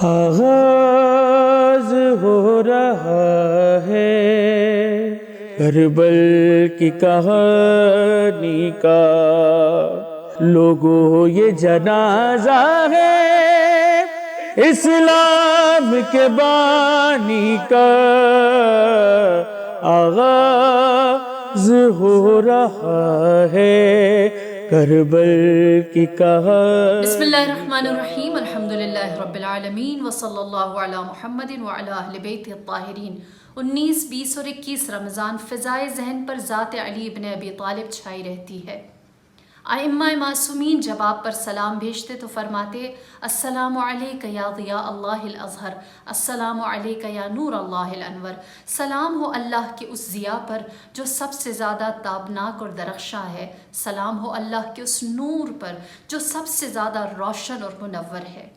آغاز ہو رہا ہے کربل کی کہانی کا، لوگوں یہ جنازہ ہے اسلام کے بانی کا، آغاز ہو رہا ہے کربل کی کہانی۔ بسم اللہ الرحمن الرحیم، الحمدللہ رب العالمین، وصلی اللہ علی محمد وعلی اہل بیتہ الطاہرین۔ 19، 20 اور 21 رمضان فضائے ذہن پر ذات علی ابن ابی طالب چھائی رہتی ہے۔ ائمہ معصومین جب آپ پر سلام بھیجتے تو فرماتے السلام علیک یا ضیاء اللہ الاظہر، السلام علیک یا نور اللہ الانور، سلام ہو اللہ کے اس ضیاء پر جو سب سے زیادہ تابناک اور درخشاں ہے، سلام ہو اللہ کے اس نور پر جو سب سے زیادہ روشن اور منور ہے۔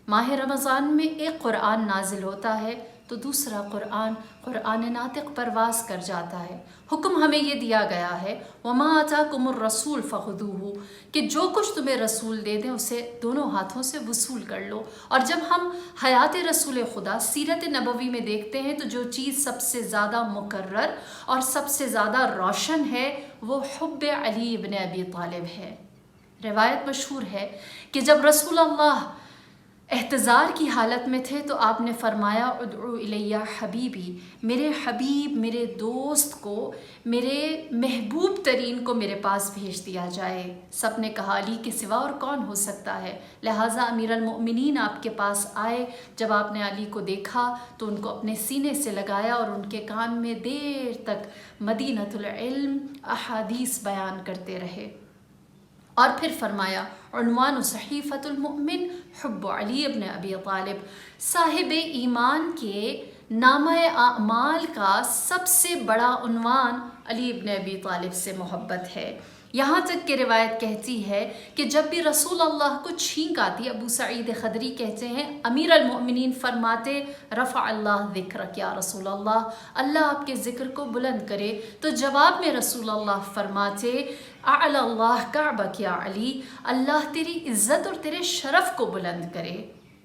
ماہ رمضان میں ایک قرآن نازل ہوتا ہے تو دوسرا قرآن ناطق پرواز کر جاتا ہے۔ حکم ہمیں یہ دیا گیا ہے وَمَا آتَاكُمُ الرَّسُولُ فَخُذُوهُ، کہ جو کچھ تمہیں رسول دے دیں اسے دونوں ہاتھوں سے وصول کر لو۔ اور جب ہم حیات رسول خدا سیرت نبوی میں دیکھتے ہیں تو جو چیز سب سے زیادہ مکرر اور سب سے زیادہ روشن ہے وہ حب علی ابن ابی طالب ہے۔ روایت مشہور ہے کہ جب رسول اللہ احتضار کی حالت میں تھے تو آپ نے فرمایا ادعو الیہ حبیبی، میرے حبیب، میرے دوست کو، میرے محبوب ترین کو میرے پاس بھیج دیا جائے۔ سب نے کہا علی کے سوا اور کون ہو سکتا ہے، لہٰذا امیر المؤمنین آپ کے پاس آئے۔ جب آپ نے علی کو دیکھا تو ان کو اپنے سینے سے لگایا اور ان کے کان میں دیر تک مدینۃ العلم احادیث بیان کرتے رہے، اور پھر فرمایا عنوان صحیفۃ المؤمن حب علی ابن ابی طالب، صاحب ایمان کے نامہ اعمال کا سب سے بڑا عنوان علی ابن ابی طالب سے محبت ہے۔ یہاں تک کہ روایت کہتی ہے کہ جب بھی رسول اللہ کو چھینک آتی، ابو سعید خدری کہتے ہیں امیر المؤمنین فرماتے رفع اللہ ذکرک یا رسول اللہ، اللہ آپ کے ذکر کو بلند کرے، تو جواب میں رسول اللہ فرماتے اعلی اللہ کعبک یا علی، اللہ تیری عزت اور تیرے شرف کو بلند کرے۔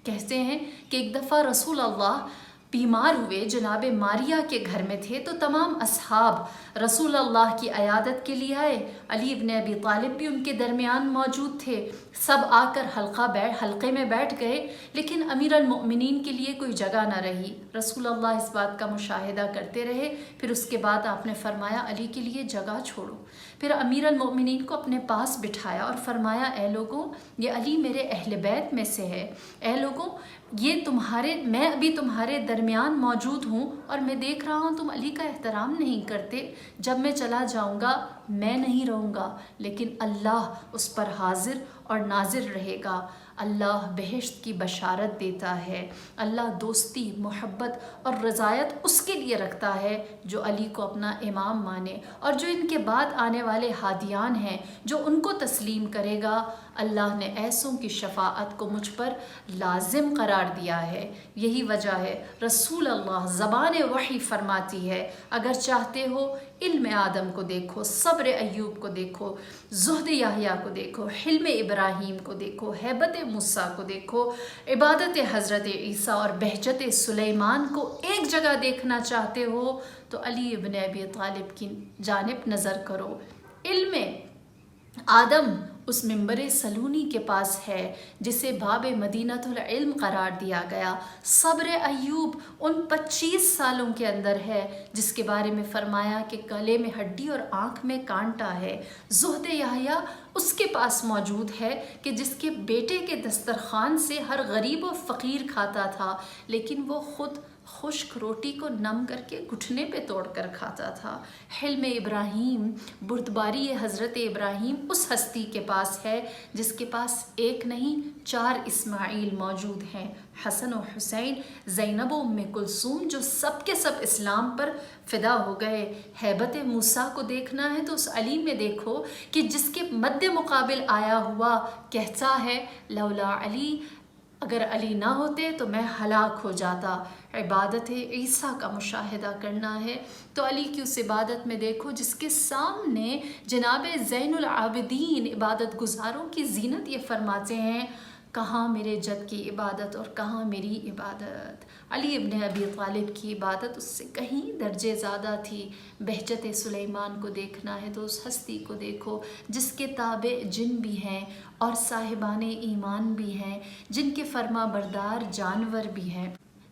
کہتے ہیں کہ ایک دفعہ رسول اللہ بیمار ہوئے، جناب ماریہ کے گھر میں تھے تو تمام اصحاب رسول اللہ کی عیادت کے لیے آئے، علی ابن ابی طالب بھی ان کے درمیان موجود تھے، سب آ کر حلقے میں بیٹھ گئے، لیکن امیر المؤمنین کے لیے کوئی جگہ نہ رہی۔ رسول اللہ اس بات کا مشاہدہ کرتے رہے، پھر اس کے بعد آپ نے فرمایا علی کے لیے جگہ چھوڑو۔ پھر امیر المؤمنین کو اپنے پاس بٹھایا اور فرمایا اے لوگوں، یہ علی میرے اہل بیت میں سے ہے، اے لوگوں میں ابھی تمہارے درمیان موجود ہوں اور میں دیکھ رہا ہوں تم علی کا احترام نہیں کرتے، جب میں چلا جاؤں گا میں نہیں رہوں گا لیکن اللہ اس پر حاضر اور ناظر رہے گا۔ اللہ بہشت کی بشارت دیتا ہے، اللہ دوستی، محبت اور رضایت اس کے لیے رکھتا ہے جو علی کو اپنا امام مانے، اور جو ان کے بعد آنے والے ہادیان ہیں جو ان کو تسلیم کرے گا، اللہ نے ایسوں کی شفاعت کو مجھ پر لازم قرار دیا ہے۔ یہی وجہ ہے رسول اللہ زبان وحی فرماتی ہے اگر چاہتے ہو علم آدم کو دیکھو، صبر ایوب کو دیکھو، زہد یحییٰ کو دیکھو، حلم ابراہیم کو دیکھو، ہیبت موسیٰ کو دیکھو، عبادت حضرت عیسیٰ اور بہجت سلیمان کو ایک جگہ دیکھنا چاہتے ہو تو علی ابن ابی طالب کی جانب نظر کرو۔ علم آدم اس منبر سلونی کے پاس ہے جسے باب مدینۃ العلم قرار دیا گیا، صبر ایوب ان 25 سالوں کے اندر ہے جس کے بارے میں فرمایا کہ گلے میں ہڈی اور آنکھ میں کانٹا ہے، زہد یحییٰ اس کے پاس موجود ہے کہ جس کے بیٹے کے دسترخوان سے ہر غریب و فقیر کھاتا تھا، لیکن وہ خود خشک روٹی کو نم کر کے گھٹنے پہ توڑ کر کھاتا تھا۔ حلم ابراہیم، بردباری حضرت ابراہیم اس ہستی کے پاس ہے جس کے پاس ایک نہیں 4 اسماعیل موجود ہیں، حسن و حسین، زینب و ام کلثوم، جو سب کے سب اسلام پر فدا ہو گئے۔ ہیبت موسیٰ کو دیکھنا ہے تو اس علی میں دیکھو کہ جس کے مد مقابل آیا ہوا کہتا ہے لولا علی، اگر علی نہ ہوتے تو میں ہلاک ہو جاتا۔ عبادت عیسیٰ کا مشاہدہ کرنا ہے تو علی کی اس عبادت میں دیکھو جس کے سامنے جناب زین العابدین عبادت گزاروں کی زینت یہ فرماتے ہیں کہاں میرے جد کی عبادت اور کہاں میری عبادت۔ علی ابن ابی طالب کی عبادت اس سے کہیں درجے زیادہ تھی۔ بہجت سلیمان کو دیکھنا ہے تو اس ہستی کو دیکھو جس کے تابع جن بھی ہیں اور صاحبان ایمان بھی ہیں، جن کے فرما بردار جانور بھی ہیں۔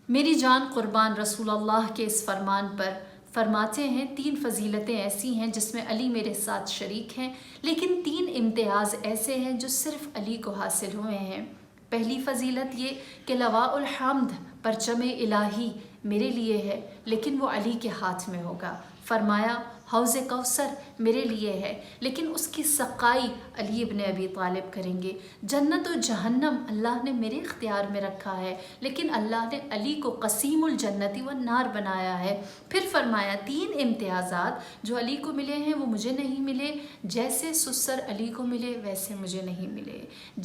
میری جان قربان رسول اللہ کے اس فرمان پر فرماتے ہیں 3 فضیلتیں ایسی ہیں جس میں علی میرے ساتھ شریک ہیں، لیکن 3 امتیاز ایسے ہیں جو صرف علی کو حاصل ہوئے ہیں۔ پہلی فضیلت یہ کہ لواء الحمد پرچم الہی میرے لیے ہے، لیکن وہ علی کے ہاتھ میں ہوگا۔ فرمایا حوض کوثر میرے لیے ہے، لیکن اس کی سقائی علی ابن ابی طالب کریں گے۔ جنت و جہنم اللہ نے میرے اختیار میں رکھا ہے، لیکن اللہ نے علی کو قسیم الجنتی والنار بنایا ہے۔ پھر فرمایا 3 امتیازات جو علی کو ملے ہیں وہ مجھے نہیں ملے، جیسے سسر علی کو ملے ویسے مجھے نہیں ملے،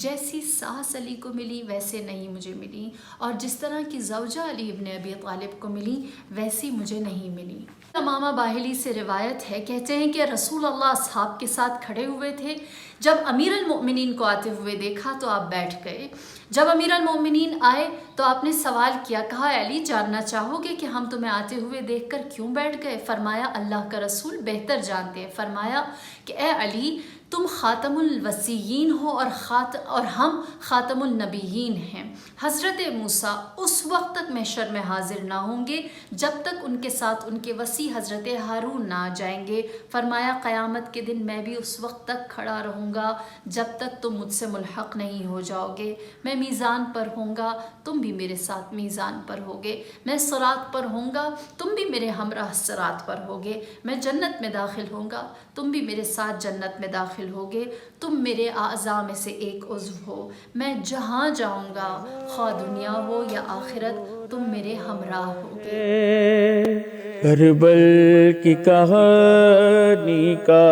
جیسی ساس علی کو ملی ویسے نہیں مجھے ملی، اور جس طرح کی زوجہ علی ابن ابی طالب کو ملی ویسی مجھے نہیں ملی۔ امامہ باہلی سے روایت ہے، کہتے ہیں کہ رسول اللہ اصحاب کے ساتھ کھڑے ہوئے تھے، جب امیر المؤمنین کو آتے ہوئے دیکھا تو آپ بیٹھ گئے۔ جب امیر المؤمنین آئے تو آپ نے سوال کیا، کہا اے علی جاننا چاہو گے کہ ہم تمہیں آتے ہوئے دیکھ کر کیوں بیٹھ گئے؟ فرمایا اللہ کا رسول بہتر جانتے ہیں۔ فرمایا کہ اے علی تم خاتم الوصیین ہو اور ہم خاتم النبیین ہیں۔ حضرت موسیٰ اس وقت تک محشر میں حاضر نہ ہوں گے جب تک ان کے ساتھ ان کے وصی حضرت ہارون نہ آ جائیں گے۔ فرمایا قیامت کے دن میں بھی اس وقت تک کھڑا رہوں گا جب تک تم مجھ سے ملحق نہیں ہو جاؤ گے۔ میں میزان پر ہوں گا، تم بھی میرے ساتھ میزان پر ہوگے۔ میں صراط پر ہوں گا، تم بھی میرے ہمراہ صراط پر ہوگے۔ میں جنت میں داخل ہوں گا، تم بھی میرے ساتھ جنت میں داخل ہوگے۔ تم میرے اعضاء میں سے ایک عضو ہو۔ میں جہاں جاؤں گا خواہ دنیا ہو یا آخرت، تم میرے ہمراہ ہوگے۔ کربل کی کہانی کا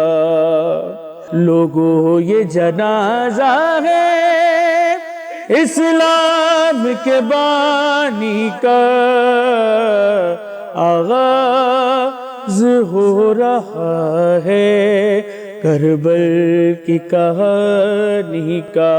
لوگوں یہ جنازہ ہے، اسلام کے بانی کا آغاز ہو رہا ہے، کربل کی کہانی کا۔